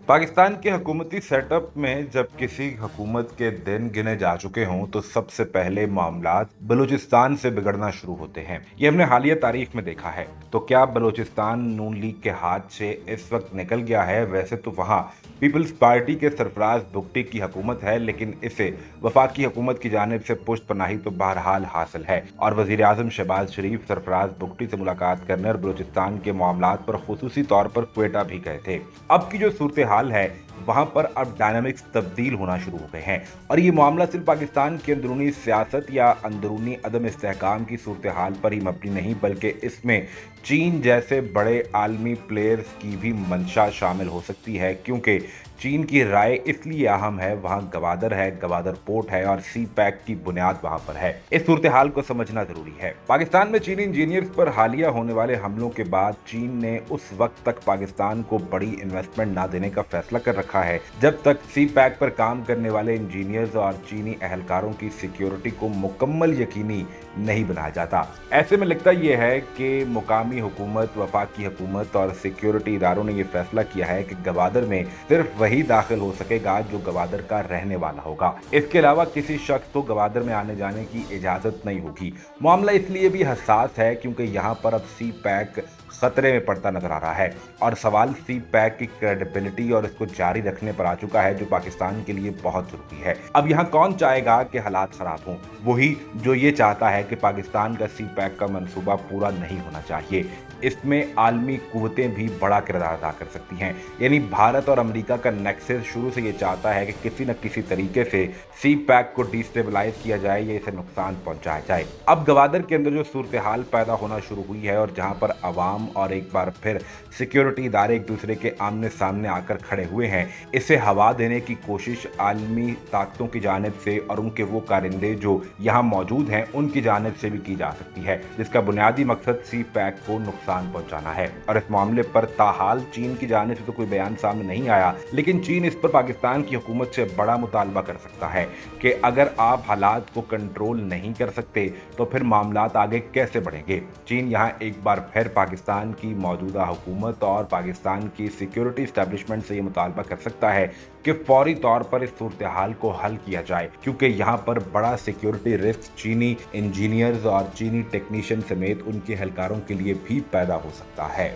पाकिस्तान के हुकूमती सेटअप में जब किसी हुकूमत के दिन गिने जा चुके हों तो सबसे पहले मामलात बलूचिस्तान से बिगड़ना शुरू होते हैं। ये हमने हालिया तारीख में देखा है। तो क्या बलूचिस्तान नून लीग के हाथ से इस वक्त निकल गया है? वैसे तो वहाँ पीपल्स पार्टी के सरफराज भुट्टो की हुकूमत है, लेकिन इसे वफाकी हुकूमत की जानिब से पुष्ट पनाही तो बहरहाल हासिल है। और वजीर आजम शहबाज शरीफ सरफराज भुट्टो से मुलाकात करने और बलूचिस्तान के मामलात पर खुसूसी तौर पर क्वेटा भी गए थे। अब की जो सूरत हाल है वहां पर अब डायनामिक्स तब्दील होना शुरू हो गए हैं और ये मामला सिर्फ पाकिस्तान की अंदरूनी सियासत या अंदरूनी अदम इस्तेहकाम की सूरत हाल पर ही मबनी नहीं, बल्कि इसमें चीन जैसे बड़े आलमी प्लेयर्स की भी मंशा शामिल हो सकती है। क्योंकि चीन की राय इसलिए अहम है, वहां गवादर है, गवादर पोर्ट है और सी पैक की बुनियाद वहां पर है। इस सूरत हाल को समझना जरूरी है। पाकिस्तान में चीनी इंजीनियर्स पर हालिया होने वाले हमलों के बाद चीन ने उस वक्त तक पाकिस्तान को बड़ी इन्वेस्टमेंट ना देने का फैसला कर रखा है जब तक सी पैक पर काम करने वाले इंजीनियर्स और चीनी अहलकारों की सिक्योरिटी को मुकम्मल यकीनी नहीं बनाया जाता। ऐसे में लगता यह है कि मुकामी हुकूमत, वफाकी हुकूमत और सिक्योरिटी इदारों ने यह फैसला किया है कि गवादर में सिर्फ वही दाखिल हो सकेगा जो गवादर का रहने वाला होगा। इसके अलावा किसी शख्स को गवादर में आने जाने की इजाजत नहीं होगी। मामला इसलिए भी हसास है क्योंकि यहाँ पर अब सी पैक खतरे में पड़ता नजर आ रहा है और सवाल सी पैक की क्रेडिबिलिटी और इसको जारी रखने पर आ चुका है, जो पाकिस्तान के लिए बहुत जरूरी है। अब यहाँ कौन चाहेगा कि हालात खराब हों? वही जो ये चाहता है कि पाकिस्तान का सी पैक का मंसूबा पूरा नहीं होना चाहिए। इसमें आलमी कुव्वतें भी बड़ा किरदार अदा कर सकती हैं। यानी भारत और अमेरिका का नेक्सस शुरू से ये चाहता है कि किसी न किसी तरीके से सी पैक को डिस्टेबलाइज किया जाए या इसे नुकसान पहुंचाया जाए। अब गवादर के अंदर जो सूरत हाल पैदा होना शुरू हुई है और जहां पर अवाम और एक बार फिर सिक्योरिटी इदारे एक दूसरे के आमने सामने आकर खड़े हुए हैं, इसे हवा देने की कोशिश आलमी ताकतों की जानिब से और उनके वो कारिंदे जो यहाँ मौजूद हैं उनकी जानिब से भी की जा सकती है, जिसका बुनियादी मकसद सी पैक को नुकसान पहुंचाना है। और इस मामले पर ताहाल चीन की जानिब से तो कोई बयान सामने नहीं आया, लेकिन चीन इस पर पाकिस्तान की हुकूमत से बड़ा मुतालबा कर सकता है कि अगर आप हालात को कंट्रोल नहीं कर सकते तो फिर मामलात आगे कैसे बढ़ेंगे। चीन यहाँ एक बार फिर पाकिस्तान की मौजूदा हुकूमत और पाकिस्तान की सिक्योरिटी एस्टेब्लिशमेंट से ये मुतालबा कर सकता है कि फौरी तौर पर इस सूरत हाल को हल किया जाए, क्योंकि यहाँ पर बड़ा सिक्योरिटी रिस्क चीनी इंजीनियर्स और चीनी टेक्नीशियन समेत उनके एहलकारों के लिए भी पैदा हो सकता है।